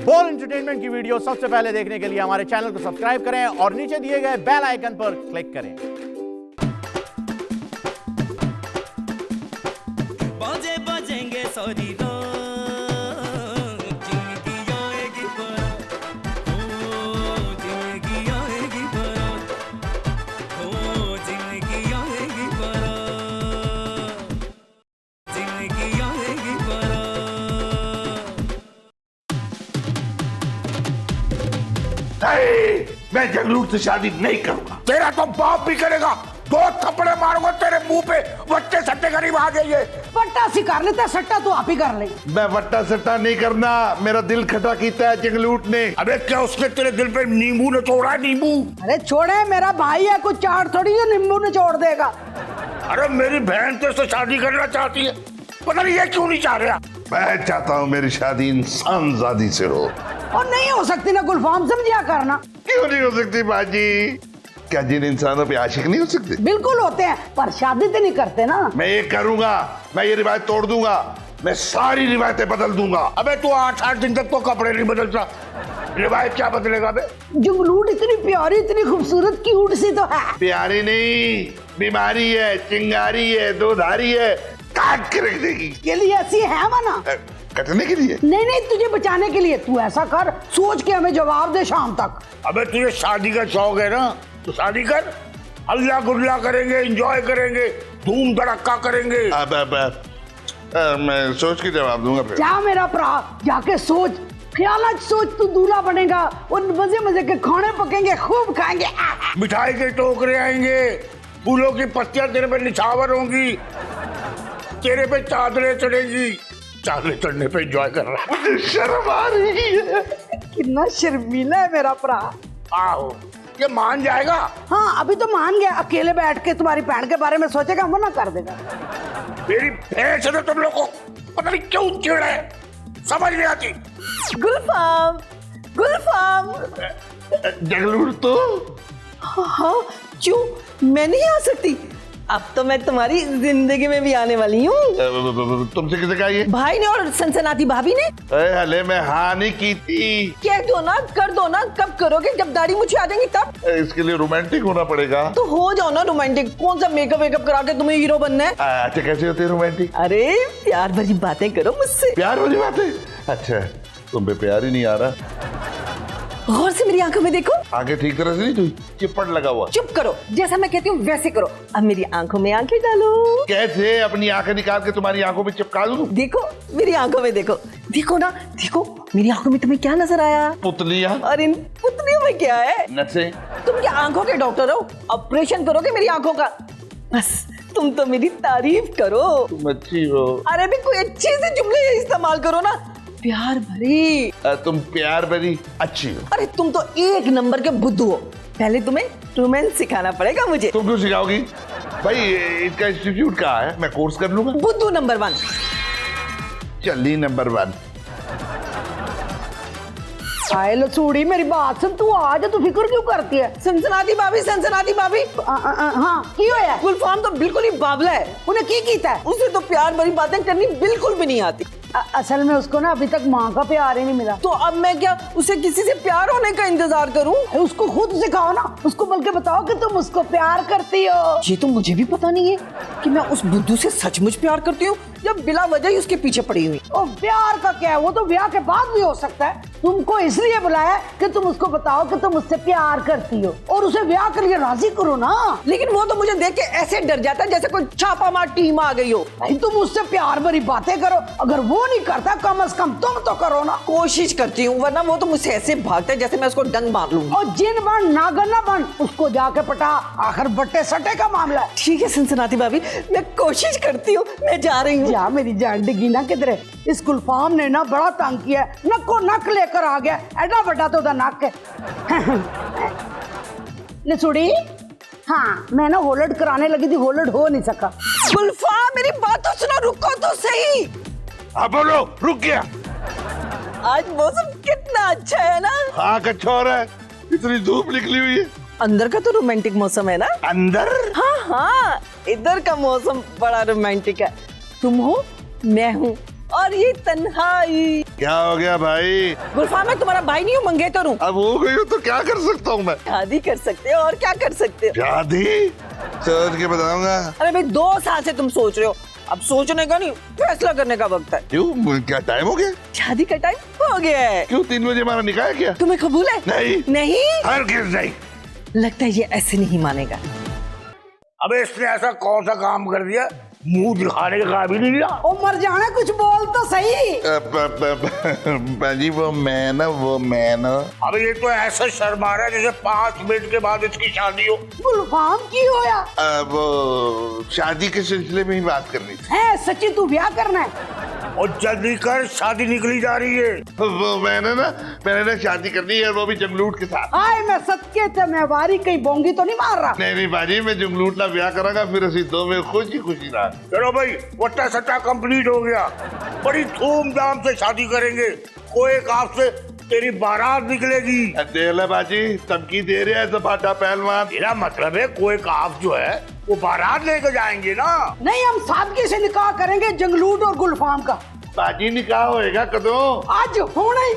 बोल एंटरटेनमेंट की वीडियो सबसे पहले देखने के लिए हमारे चैनल को सब्सक्राइब करें और नीचे दिए गए बेल आइकन पर क्लिक करें। बजेंगे सॉरी नहीं, मैं जगलूट से शादी नहीं करूंगा। तेरा तो बाप भी करेगा। 2 थप्पड़े मारूंगा तेरे मुंह पे। वट्टे सट्टे करीब आ गए। वट्टा सी कर लेता, सट्टा तो आप ही कर ले। मैं वट्टा सट्टा नहीं करना। मेरा दिल खटा कीता है जगलूट ने। अबे क्या उसने तेरे दिल पे नींबू निचोड़ा? नींबू? अरे छोड़े, मेरा भाई है, कुछ चाट थोड़ी जो नींबू निचोड़ देगा। अरे मेरी बहन तेरे से शादी करना चाहती है, पता नहीं ये क्यों नहीं चाह रहा। मैं चाहता हूँ मेरी शादी इंसानजादी से हो। और नहीं हो सकती ना गुलफाम, समझा करना। क्यों नहीं हो सकती बाजी? क्या जिन इंसानों पे आशिक नहीं हो सकते? बिल्कुल होते हैं, पर शादी तो नहीं करते ना। मैं ये करूंगा, मैं ये रिवायत तोड़ दूंगा। मैं सारी रिवायतें बदल दूंगा। अबे तू 8 दिन तक तो कपड़े नहीं बदलता, रिवायत क्या बदलेगा? बे जगलूट इतनी प्यारी, इतनी खूबसूरत, क्यूट सी तो है। प्यारी नहीं, बीमारी है, चिंगारी है, दोधारी है, काट के रख देगी। के लिए ऐसी है मना? कटने के लिए? नहीं नहीं, तुझे बचाने के लिए। तू ऐसा कर, सोच के हमें जवाब दे शाम तक। अबे तुझे शादी का शौक है ना, तो शादी कर। हल्ला गुल्ला करेंगे, एंजॉय करेंगे, धूम धड़क्का करेंगे। मैं सोच के जवाब दूंगा फिर। जा मेरा भरा, जाके सोच, ख्याल सोच। तू दूल्हा बनेगा और मजे मजे के खाने पकेंगे, खूब खाएंगे। मिठाई के टोकरे आएंगे, फूलों की पत्तियां तेरे पे निछावर होंगी, तेरे पे चादरें चढ़ेंगी। चादरें चढ़ने पे एंजॉय कर रहा है। मुझे शर्म आ रही है। कितना शर्मीला है मेरा भरा। आओ, ये मान जाएगा? हाँ, अभी तो मान गया। अकेले बैठ के तुम्हारी बहन के बारे में सोचेगा, मना कर देगा। मेरी भैंस ने तुम लोग को पता नहीं क्यों चिढ़ा है, समझ नहीं आती। गुलफाम, गुलफाम। जगलूट तो हाँ, क्यों? मैं नहीं आ सकती? अब तो मैं तुम्हारी जिंदगी में भी आने वाली हूँ। तुमसे किसे कहा ये? भाई ने और सनसनाती भाभी ने। हले मैं हाँ नहीं की थी। कह दो ना, कर दो ना। कब करोगे? जब दाढ़ी मुझे आ जाएंगी तब। इसके लिए रोमांटिक होना पड़ेगा। तो हो जाओ ना रोमांटिक। कौन सा मेकअप वेकअप करा के तुम्हें हीरो बनना है? अच्छा, कैसे होते हैं रोमांटिक? अरे प्यार भरी बातें करो मुझसे। प्यार वाली बात है? अच्छा, तुम पे प्यार ही नहीं आ रहा। गौर से मेरी आंखों में देखो। आगे ठीक तरह से नहीं, तू चिपट लगा हुआ। चुप करो, जैसा मैं कहती हूँ वैसे करो। अब मेरी आंखों में आंखें डालो। कैसे? अपनी आंखें निकाल के तुम्हारी आंखों में चिपका दूं? देखो मेरी आंखों में देखो। देखो ना, देखो मेरी आंखों में तुम्हें क्या नजर आया? पुतलियां। और इन पुतलियों में क्या है? नसें। तुम क्या आंखों के डॉक्टर हो? ऑपरेशन करोगे मेरी आंखों का? बस तुम तो मेरी तारीफ करो। तुम अच्छी हो। अरे भी कोई अच्छे से जुमले इस्तेमाल करो ना। प्यार भरी। तुम प्यार भरी अच्छी हो। अरे तुम तो 1 नंबर के बुद्धू हो। पहले तुम्हें रोमांस सिखाना पड़ेगा मुझे। तुम क्यों सिखाओगी भाई? इसका इंस्टीट्यूट कहाँ है? मैं कोर्स कर लूंगा। बुद्धू नंबर 1। चली नंबर 1। आए लसूड़ी, मेरी बात सुन। तू आज तू फिक्र क्यों करती है? सनसनाती भाभी, सनसनाती भाभी। हाँ, की होया? गुलफाम तो बिल्कुल ही बावला है। उन्हें की कीता है? उसे तो प्यार भरी बातें करनी बिल्कुल भी नहीं आती। असल में उसको ना अभी तक माँ का प्यार ही नहीं मिला। तो अब मैं क्या उसे किसी से प्यार होने का इंतजार करूं? उसको खुद सिखाओ ना। उसको बल्कि बताओ कि तुम उसको प्यार करती हो। ये तो मुझे भी पता नहीं है कि मैं उस बुद्धू से सचमुच प्यार करती हूँ या बिला वजह ही उसके पीछे पड़ी हुई। और प्यार का क्या है, वो तो ब्याह के बाद भी हो सकता है। तुमको इसलिए बुलाया कि तुम उसको बताओ कि तुम उससे प्यार करती हो और उसे ब्याह के लिए राजी करो ना। लेकिन वो तो मुझे देख के ऐसे डर जाता है जैसे कोई छापामार टीम आ गई हो। भाई तुम उससे प्यार भरी बातें करो। अगर वो नहीं करता, कम से कम तुम तो करो ना। कोशिश करती हूँ, वरना वो तो मुझसे ऐसे भागता है जैसे मैं उसको डंग मार लूंगी। और जिन बन नागर ना बन, उसको जाके पटा। आखिर बट्टे सटे का मामला है। ठीक है सनसनाती भाभी, मैं कोशिश करती हूँ। मैं जा रही हूँ। जा मेरी जान डिगी ना किधरे। इस गुलफाम ने ना बड़ा तंग किया। नक्को नक लेकर आ गया। एडा बड़ा तो नक है। लसूड़ी, हाँ मैं ना होल्ड कराने लगी थी, होल्ड हो नहीं सका। गुलफाम मेरी बात तो सुनो, रुको तो सही। हाँ बोलो, रुक गया। आज मौसम कितना अच्छा है ना। हाँ अच्छा हो रहा है, इतनी धूप निकली हुई है। अंदर का तो रोमांटिक मौसम है ना। अंदर? हाँ हाँ, इधर का मौसम बड़ा रोमांटिक है। तुम हो, मैं हूँ और ये तन्हाई। क्या हो गया भाई? गुलफाम, मैं तुम्हारा भाई नहीं हूँ, मंगेतर हूँ। अब हो गई हो तो क्या कर सकता हूँ मैं? शादी कर सकते हो और क्या कर सकते हो? शादी सोच के बताऊंगा। अरे भाई 2 साल से तुम सोच रहे हो, अब सोचने का नहीं फैसला करने का वक्त है। क्यों, क्या टाइम हो गया? शादी का टाइम हो गया है। क्यों 3 बजे हमारा निकाह है क्या? तुम्हें कबूल है? नहीं। नहीं? हरगिज़ नहीं। लगता है ये ऐसे नहीं मानेगा। अबे इसने ऐसा कौन सा काम कर दिया, मुंह दिखाने के काबिल नहीं रहा। ओ मर जाना, कुछ बोल तो सही। जी वो मैं ना अब ये तो ऐसा शर्मा रहा है जैसे 5 मिनट के बाद इसकी शादी हो। गुलफाम की होया? वो शादी के सिलसिले में ही बात करनी थी। है सच्ची, तू ब्याह करना है? और जल्दी कर, शादी निकली जा रही है। वो मैंने ना शादी करनी है, वो भी जंगलूट के साथ। आए मैं सत्य ते मैं वारी कहीं बोंगी तो नहीं मार रहा। नहीं बाजी, मैं जंगलूट ना ब्याह करांगा, फिर असी दो में खुशी रहा। चलो भाई, वट्टा सट्टा कंप्लीट हो गया, बड़ी धूमधाम से शादी करेंगे। कोई काफ से तेरी बारात निकलेगी। देला बाजी, धमकी दे रहे हैं जबाटा पहलवान। मेरा मतलब है कोई काफ जो है वो बारात लेकर जाएंगे ना। नहीं, हम सादगी से निकाह करेंगे जंगलूट और गुलफाम का। बाजी निकाह होएगा कदों? आज होना ही।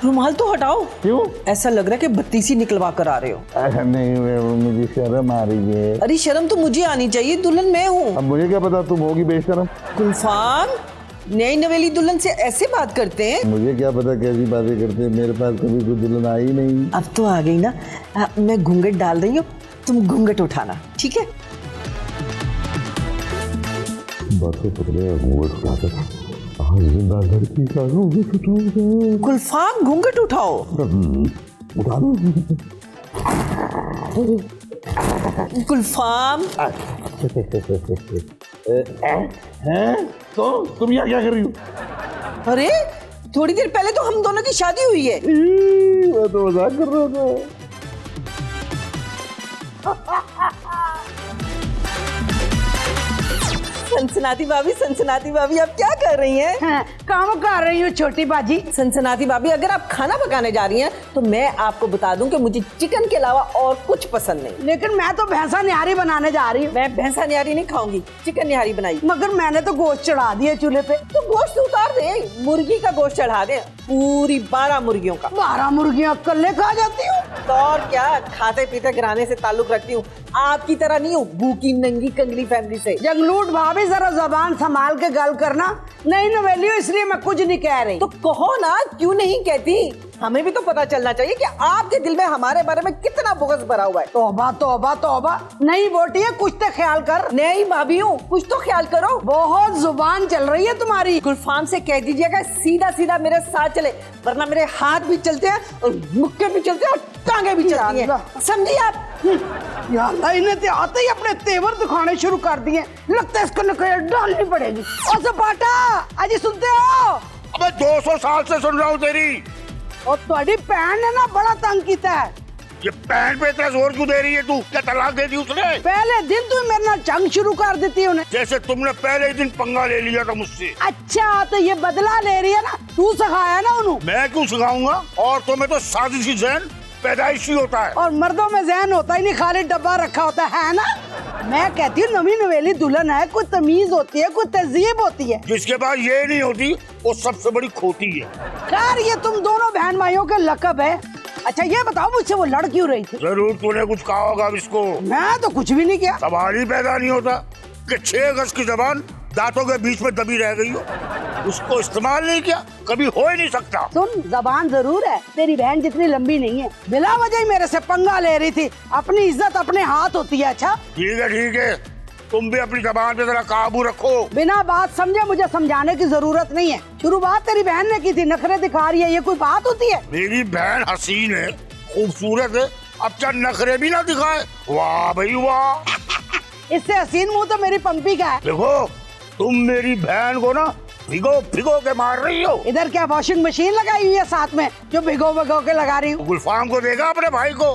रुमाल तो हटाओ। क्यों? ऐसा लग रहा है कि बत्ती सी निकलवा कर आ रहे हो। नहीं, मुझे शर्म आ रही है। अरे शर्म तो मुझे आनी चाहिए, दुल्हन मैं हूँ। अब मुझे क्या पता तुम होगी बेशरम। गुलफाम, नई नवेली दुल्हन से ऐसे बात करते हैं? मुझे क्या पता कैसी बातें करते हैं, मेरे पास कभी कोई दुल्हन आई नहीं। अब तो आ गई ना। मैं घूंघट डाल रही हूँ, तुम घूंघट उठाना, ठीक है? बातें पकड़े घूंघट उठाकर आज जिंदा लड़की का घूंघट उठाऊंगा। गुलफाम, घूंघट उठाओ। उठा दो। गुलफाम, हैं? तो तुम यहाँ क्या कर रही हो? अरे थोड़ी देर पहले तो हम दोनों की शादी हुई है। मैं तो मजाक कर रहा था। सनसनाती भाभी आप क्या कर रही हैं? हाँ, काम कर रही हूँ छोटी बाजी। सनसनाती भाभी, अगर आप खाना पकाने जा रही हैं तो मैं आपको बता दूं कि मुझे चिकन के अलावा और कुछ पसंद नहीं। लेकिन मैं तो भैंसा निहारी बनाने जा रही हूँ। मैं भैंसा निहारी नहीं खाऊंगी, चिकन निहारी बनाई। मगर मैंने तो गोश्त चढ़ा दिया चूल्हे पे। तो गोश्त उतार दे, मुर्गी का गोश्त चढ़ा दे, पूरी 12 मुर्गियों का। 12 मुर्गियाँ कल्ले खा जाती हूँ। तो और क्या, खाते पीते घराने से ताल्लुक रखती हूँ, आपकी तरह नहीं हूँ भूखी नंगी कंगली फैमिली से। जंगलूट भाभी, जरा जबान संभाल के गल करना। नहीं नवेली हो इसलिए मैं कुछ नहीं कह रही। तो कहो ना, क्यों नहीं कहती? हमें भी तो पता चलना चाहिए कि आपके दिल में हमारे बारे में कितना बुग़्ज़ भरा हुआ है। तौबा तौबा तौबा, नहीं बोटी है, कुछ तो ख्याल कर। नहीं भाभी हूँ, कुछ तो ख्याल करो। बहुत जुबान चल रही है तुम्हारी। गुलफाम से कह दीजिएगा सीधा सीधा मेरे साथ चले, वरना मेरे हाथ भी चलते हैं और मुक्के भी चलते हैं और टांगे भी चलती हैं, समझिए आप? या अल्लाह, इन्हें तो आते ही अपने तेवर दिखाने शुरू कर दिए। लगता है इसको नकेल डालनी पड़ेगी। और सपाटा, अजी सुनते हो? अबे 200 साल से सुन रहा हूँ तेरी। और तुम्हारी भैन ने ना बड़ा तंग किया है। ये पैंट पे इतना जोर क्यों दे रही है तू? क्या तलाक दे दी उसने? पहले दिन तू मेरे नाल जंग शुरू कर देती है उन्हें। जैसे तुमने पहले ही दिन पंगा ले लिया था मुझसे। अच्छा, तो ये बदला ले रही है ना? तू सिखाया ना उन्हें। मैं क्यों सिखाऊंगा? औरतों में तो साजिशी ज़हन पैदाइशी होता है। और मर्दों में ज़हन होता ही नहीं, खाली डब्बा रखा होता है ना। मैं कहती हूँ नवी नवेली दुल्हन है, कोई तमीज होती है, कोई तहजीब होती है। जिसके पास ये नहीं होती वो सबसे बड़ी खोती है। खैर, ये तुम दोनों बहन भाइयों के लकब है। अच्छा ये बताओ, मुझसे वो लड़ क्यों रही थी? जरूर तूने कुछ कहा होगा अब इसको। मैं तो कुछ भी नहीं किया। सवाल ही पैदा नहीं होता कि 6 गज की जबान दांतों के बीच में दबी रह गई हो, उसको इस्तेमाल नहीं किया, कभी हो ही नहीं सकता। सुन, जबान जरूर है, तेरी बहन जितनी लंबी नहीं है। बिला वजह ही मेरे से पंगा ले रही थी। अपनी इज्जत अपने हाथ होती है। अच्छा ठीक है, तुम भी अपनी जबान पे जरा काबू रखो। बिना बात समझे मुझे समझाने की जरूरत नहीं है। शुरुआत तेरी बहन ने की थी, नखरे दिखा रही है, ये कोई बात होती है? मेरी बहन हसीन है, खूबसूरत है, अब क्या नखरे भी ना दिखाए? वाह भाई वाह। इससे हसीन मुंह तो मेरी पंपी का है। देखो, तुम मेरी बहन को ना भिगो भिगो के मार रही हो। इधर क्या वॉशिंग मशीन लगाई हुई है साथ में जो भिगो भिगो के लगा रही हूँ? गुलफाम को देखा अपने भाई को,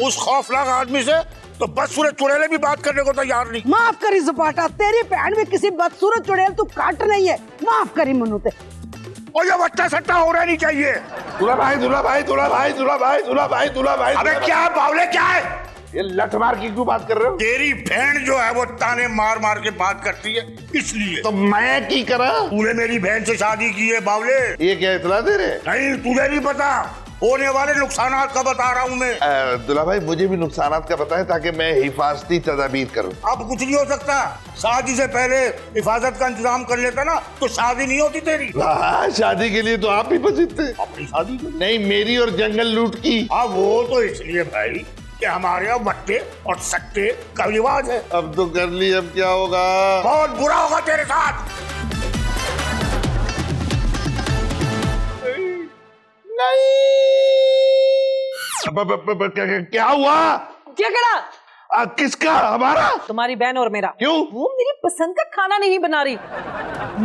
उस खौफनाक आदमी से तो बदसूरत चुड़ैल भी बात करने को तैयार नहीं। माफ करी सपाटा, तेरी बहन भी किसी बदसूरत चुड़ैल तू काट नहीं है। माफ करी मनुते। और ये वट्टा सट्टा हो रहा नहीं चाहिए। दूल्हा भाई दूल्हा भाई दूल्हा भाई दूल्हा भाई दूल्हा भाई दूल्हा भाई। अबे क्या है बावले, क्या है? ये लठ मार की क्यों बात कर रहे हो? तेरी बहन जो है वो ताने मार मार के बात करती है, इसलिए। तो मैं की करा? तूने मेरी बहन से शादी की है बावले। ये क्या इतला दे रहे? नहीं, तुझे नहीं पता, होने वाले नुकसानात का बता रहा हूँ मैं। दूल्हा भाई मुझे भी नुकसानात का पता है ताकि मैं हिफाजती तदाबीर करूं। अब कुछ नहीं हो सकता, शादी से पहले हिफाजत का इंतजाम कर लेता ना तो शादी नहीं होती तेरी। हाँ, शादी के लिए तो आप ही बचित थे। अपनी शादी को नहीं, मेरी और जंगल लूट की। हाँ, वो तो इसलिए भाई कि हमारे यहाँ वट्टे और सट्टे का रिवाज है। अब तो कर ली, अब क्या होगा? बहुत बुरा होगा तेरे साथ। क्या हुआ? झगड़ा किसका? हमारा? तुम्हारी बहन और मेरा। क्यों? वो मेरी पसंद का खाना नहीं बना रही।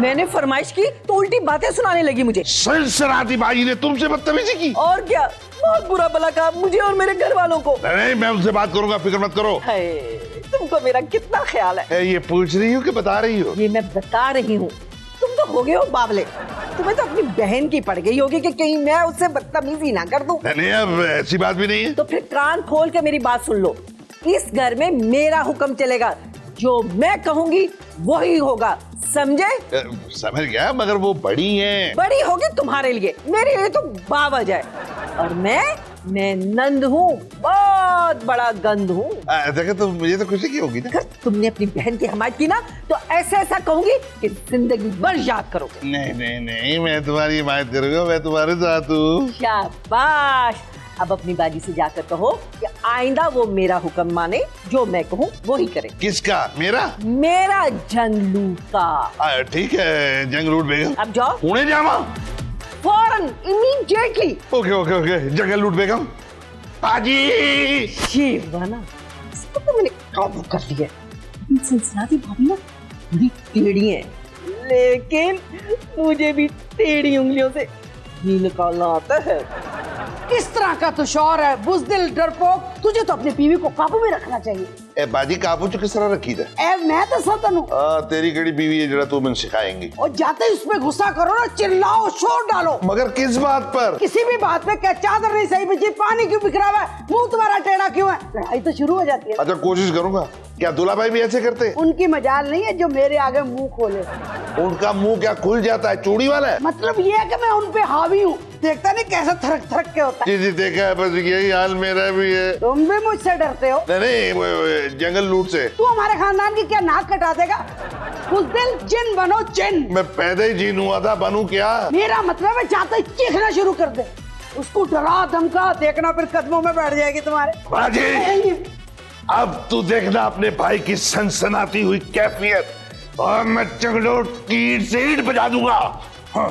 मैंने फरमाइश की तो उल्टी बातें सुनाने लगी मुझे। सनसनाती बाजी ने तुमसे बदतमीजी की? और क्या, बहुत बुरा भला कहा मुझे और मेरे घर वालों को। नहीं, मैं उनसे बात करूंगा, फिक्र मत करो। हाय, तुमको मेरा कितना ख्याल है। ये पूछ रही हो कि बता रही हो? ये मैं बता रही हूँ। तुम तो हो गए हो बावले। तुम्हें तो अपनी बहन की पड़ गई होगी कि कहीं मैं उससे बदतमीजी ना कर दूं। नहीं, अब ऐसी बात भी नहीं है। तो फिर कान खोल के मेरी बात सुन लो। इस घर में मेरा हुक्म चलेगा, जो मैं कहूंगी वही होगा, समझे? समझ गया, मगर वो बड़ी हैं। बड़ी होगी तुम्हारे लिए, मेरे लिए तो बावज है। और मैं नंद हूँ, बहुत बड़ा गंद हूँ। देखो तो मुझे तो खुशी की होगी ना। अगर तुमने अपनी बहन की हमायत की ना तो ऐसा ऐसा कहूंगी कि जिंदगी भर याद करोगे। नहीं नहीं नहीं, मैं तुम्हारी हिमायत करूंगा, मैं तुम्हारे साथ हूँ। शाबाश। अब अपनी बाजी से जाकर कहो कि आइंदा वो मेरा हुक्म माने, जो मैं कहूँ वही करे। किसका? मेरा? मेरा जंगलू का। ठीक है जंगलूट बेगम। अब जाओ पुणे जावा। फौरन, इमीडिएटली। ओके ओके ओके, जंगलूट बेगम। पाजी। ये बना, इसको तो मैंने काबू कर लिया। सिलसिलाती भाभी ना बड़ी टेढ़ी है, लेकिन मुझे भी टेढ़ी उंगलियों से घी निकालना आता है। किस तरह का तू शौहर है, बुज़दिल, डरपोक। तुझे तो अपनी बीवी को काबू में रखना चाहिए। ए बाजी काबू च किस तरह रखी थे? मैं तो सतन हूँ। तेरी कड़ी बीवी है जरा तू मैंने सिखाएंगी। और जाते ही उसमें गुस्सा करो ना, चिल्लाओ, शोर डालो। मगर किस बात पर? किसी भी बात पे, क्या चादर नहीं सही बिछी, पानी क्यों बिखरा हुआ है, मुंह तुम्हारा टेढ़ा क्यों है, लड़ाई तो शुरू हो जाती है। अच्छा कोशिश करूंगा। क्या दूल्हा भाई भी ऐसे करते? उनकी मजाल नहीं है जो मेरे आगे मुंह खोले। उनका मुंह क्या खुल जाता है, चूड़ी वाला है? मतलब ये है कि मैं उन पे हावी हूँ। देखता नहीं कैसा थरक थरक के होता है। जी जी देखा है, बस यही हाल मेरा भी है। तुम भी मुझसे डरते हो? नहीं, वो जंगल लूट से। तू हमारे खानदान की क्या नाक कटा देगा? बुज़दिल, जिन बनो जिन। मैं पैदा ही जीन हुआ था, बनूं क्या? मेरा मतलब है जाते ही चीखना शुरू कर दे, उसको डरा धमका, देखना फिर कदमों में बैठ जाएगी तुम्हारे। बाजी, अब तू देखना अपने भाई की सनसनाती हुई कैफियत, और मैं चंगलोट की ईंट से ईंट बजा दूंगा। हाँ।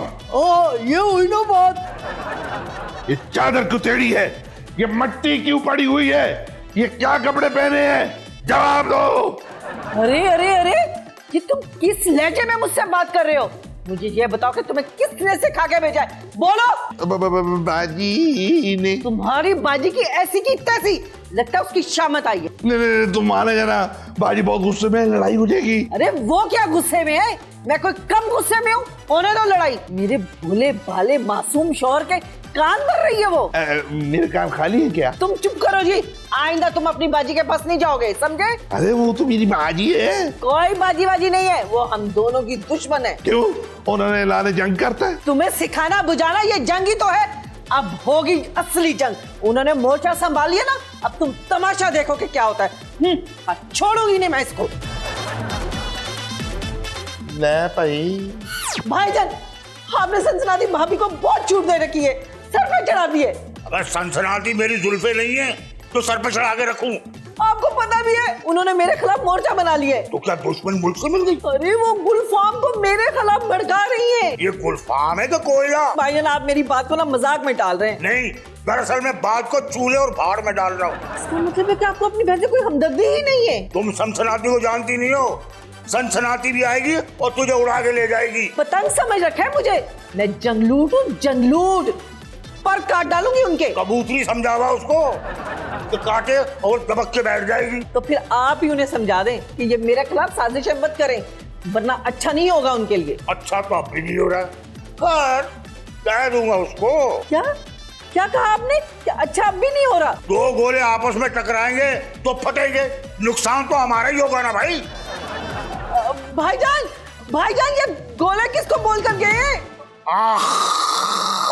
ये हुई ना बात। ये चादर क्यों टेढ़ी है? ये मट्टी क्यों पड़ी हुई है? ये क्या कपड़े पहने हैं? जवाब दो। अरे अरे अरे, ये तुम किस लहजे में मुझसे बात कर रहे हो? मुझे ये बताओ कि तुम्हें किसने सिखा के भेजा है? बोलो। बाजी ने। तुम्हारी बाजी की ऐसी की तैसी, लगता है उसकी शामत आई है। नहीं, तुम माने जाना, बाजी बहुत गुस्से में, लड़ाई हो जाएगी। अरे वो क्या गुस्से में है, मैं कोई कम गुस्से में हूँ? होने दो लड़ाई। मेरे भोले भाले मासूम शौहर के कान भर रही है वो। मेरे कान खाली है क्या? तुम चुप करो जी, आइंदा तुम अपनी बाजी के पास नहीं जाओगे, समझे? अरे वो तो मेरी बाजी है। कोई बाजी बाजी नहीं है, वो हम दोनों की दुश्मन है। क्यों? उन्होंने लाने जंग करता है। तुम्हें सिखाना बुझाना ये जंग ही तो है, अब होगी असली जंग। उन्होंने मोर्चा संभाल लिया ना, अब तुम तमाशा देखो कि क्या होता है। छोड़ूंगी नहीं मैं इसको। नहीं भाई। भाईजान, आपने सनसनाती भाभी को बहुत छूट दे रखी है, सर पे चढ़ा दिए। अगर सनसनाती मेरी जुल्फे नहीं है तो सर पे चढ़ा के रखूं। आपको पता भी है उन्होंने मेरे खिलाफ मोर्चा बना लिया है। तो क्या दुश्मन मुल्क से मिल गई? अरे वो गुलफाम को मेरे खिलाफ भड़का रही है। ये गुलफाम है कि कोयला? भाईजान, आप मेरी बात को ना मजाक में डाल रहे हैं। नहीं, दरअसल मैं बात को चूल्हे और भाड़ में डाल रहा हूँ। इसका मतलब है कि आपको अपनी बहन से कोई हमदर्दी ही नहीं है। तुम सनसनाती को जानती नहीं हो, सनसनाती भी आएगी और तुझे उड़ा के ले जाएगी। पतंग समझ रखा है मुझे, मैं जंगलूट हूँ, जंगलूट। पर काट डालूंगी उनके। कबूतरी समझावा उसको तो काटे और दबक के बैठ जाएगी। तो फिर आप ही उन्हें समझा दें कि ये मेरे खिलाफ साजिशें मत करें, वरना अच्छा नहीं होगा उनके लिए। अच्छा तो अब भी नहीं हो रहा है, पर कह दूंगा उसको। क्या? क्या कहा आपने? अच्छा अब भी नहीं हो रहा? दो गोले आपस में टकराएंगे तो फटेंगे, नुकसान तो हमारा ही होगा ना भाई। भाईजान ये गोले किसको बोल कर गए?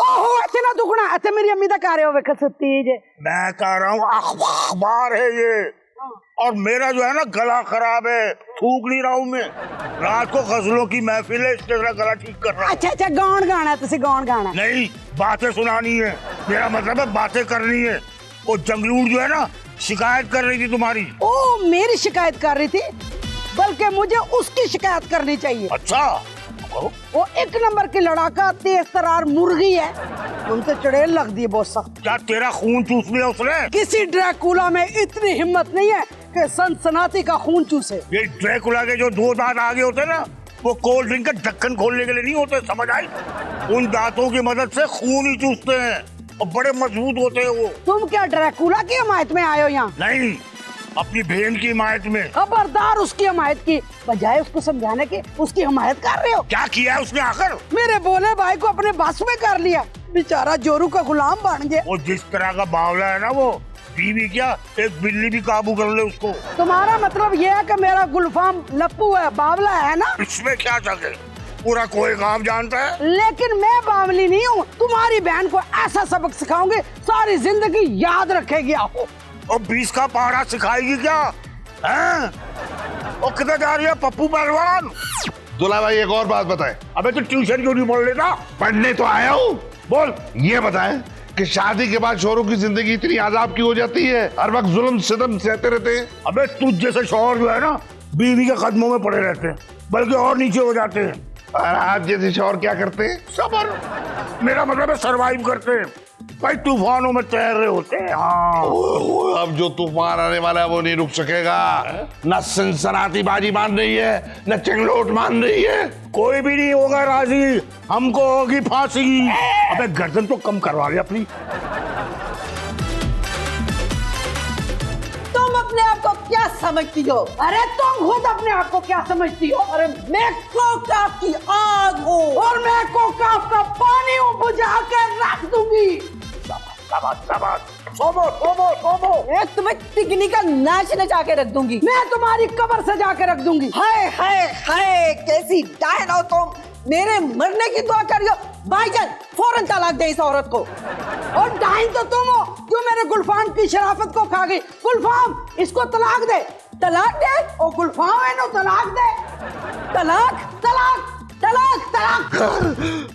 ओहो ऐसे ना दुखना, ऐसे मेरी अम्मी तक आ रहे हो वे कसती जे। मैं कह रहा हूँ अखबार है ये, और मेरा जो है ना गला खराब है, थूक नहीं रहा हूँ मैं। रात को गजलों की महफिल है, इसलिए मेरा गला ठीक कर रहा हूँ। अच्छा गौन गाना, तुझे गौन गाना नहीं, बातें सुनानी है, मेरा मतलब है बातें करनी है। वो जंगलूर जो है ना शिकायत कर रही थी तुम्हारी। ओ मेरी शिकायत कर रही थी, बल्कि मुझे उसकी शिकायत करनी चाहिए। अच्छा वो एक नंबर की लड़ाका तेज तरार मुर्गी है, तुमसे चुड़ैल लग दी बहुत सख्त। क्या तेरा खून चूस लिया उसने? किसी ड्रैकुला में इतनी हिम्मत नहीं है कि सनसनाती का खून चूसे। ये ड्रैकुला के जो दो दांत आगे होते ना, वो कोल्ड ड्रिंक का ढक्कन खोलने के लिए नहीं होते, समझ आई? उन दांतों की मदद से खून ही चूसते हैं और बड़े मजबूत होते हैं वो। तुम क्या ड्रैकुला की हमायत में आए हो यहाँ? नहीं, अपनी बहन की हिमायत में। खबरदार उसकी हमायत की, बजाय उसको समझाने के उसकी हमायत कर रहे हो। क्या किया है उसने आकर? मेरे बोले भाई को अपने बस में कर लिया, बेचारा जोरू का गुलाम बन गया। वो जिस तरह का बावला है ना, वो बीवी क्या एक बिल्ली भी काबू कर ले उसको। तुम्हारा मतलब ये है कि मेरा गुलफाम लप्पू है, बावला है ना? इसमें क्या जगे, पूरा कोई काम जानता है। लेकिन मैं बावली नहीं हूँ, तुम्हारी बहन को ऐसा सबक सिखाऊंगी सारी जिंदगी याद रखेगी। आपको और 20 का पहाड़ा सिखाएगी क्या? हैं? और किधर जा रही है पप्पू पहलवान? दूल्हा भाई एक और बात बताएं। अबे तो ट्यूशन क्यों नहीं पढ़ लेता? पढ़ने तो आया हूँ। बोल। ये बताएं कि शादी के बाद शौहरों की जिंदगी इतनी आजाब की हो जाती है, हर वक्त जुल्म सितम सहते रहते हैं। अबे तुझ जैसे शौहर जो है ना, बीवी के कदमों में पड़े रहते हैं, बल्कि और नीचे हो जाते हैं। और आप जैसे शौहर क्या करते हैं? सबर, मेरा मतलब है सरवाइव करते हैं भाई, तूफानों में तैर रहे होते हैं। हाँ। अब जो तूफान आने वाला है वो नहीं रुक सकेगा। न सनसनाती बाजी मान रही है, न चंगलोट मान रही है। कोई भी नहीं होगा राजी, हमको होगी फांसी। अबे गर्दन तो कम करवा ले अपनी। तुम अपने आप को क्या समझती हो? अरे तुम खुद अपने आप को क्या समझती हो? अरे मैं कोकाप की आग हूँ और मैं कोकाप का पानी हूँ, बुझा के रख दूंगी। मैं तुम्हें तिगनी का नाच नचा के रख दूंगी। मैं तुम्हारी कब्र सजा के रख दूंगी। हाय हाय हाय, कैसी डायन हो तुम, मेरे मरने की दुआ करियो। भाईजान फौरन तलाक दे इस औरत को। और डाइन तो तुम हो जो मेरे गुलफाम की शराफत को खा गई। गुलफाम इसको तलाक दे। तलाक दे? ओ गुलफाम है ना, तलाक दे। तलाक तलाक तलाक तलाक।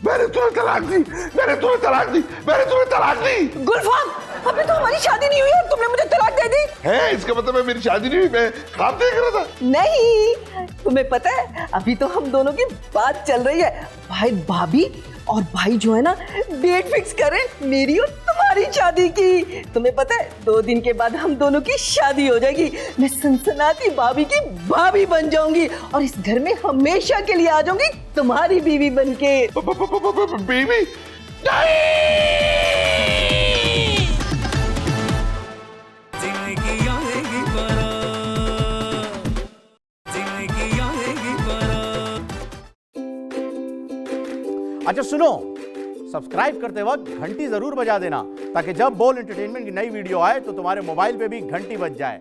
मैंने तुम्हें तलाक दी, मैंने तुम्हें तलाक दी, मैंने तुम्हें तलाक दी। गुलफाम, अभी तो हमारी शादी नहीं हुई और तुमने मुझे तलाक दे दी है? इसका मतलब है मेरी शादी नहीं हुई, मैं ख्वाब देख रहा था। नहीं, तुम्हें पता है अभी तो हम दोनों की बात चल रही है। भाई भाभी और भाई जो है ना डेट फिक्स करें मेरी और तुम्हारी शादी की। तुम्हें पता है 2 दिन के बाद हम दोनों की शादी हो जाएगी। मैं सनसनाती भाभी की भाभी बन जाऊंगी और इस घर में हमेशा के लिए आ जाऊंगी तुम्हारी बीवी बनके। बीवी जिंदगी आएगी बारात, जिंदगी आएगी बारात। अच्छा सुनो, सब्सक्राइब करते वक्त घंटी जरूर बजा देना, ताकि जब बोल एंटरटेनमेंट की नई वीडियो आए तो तुम्हारे मोबाइल पे भी घंटी बज जाए।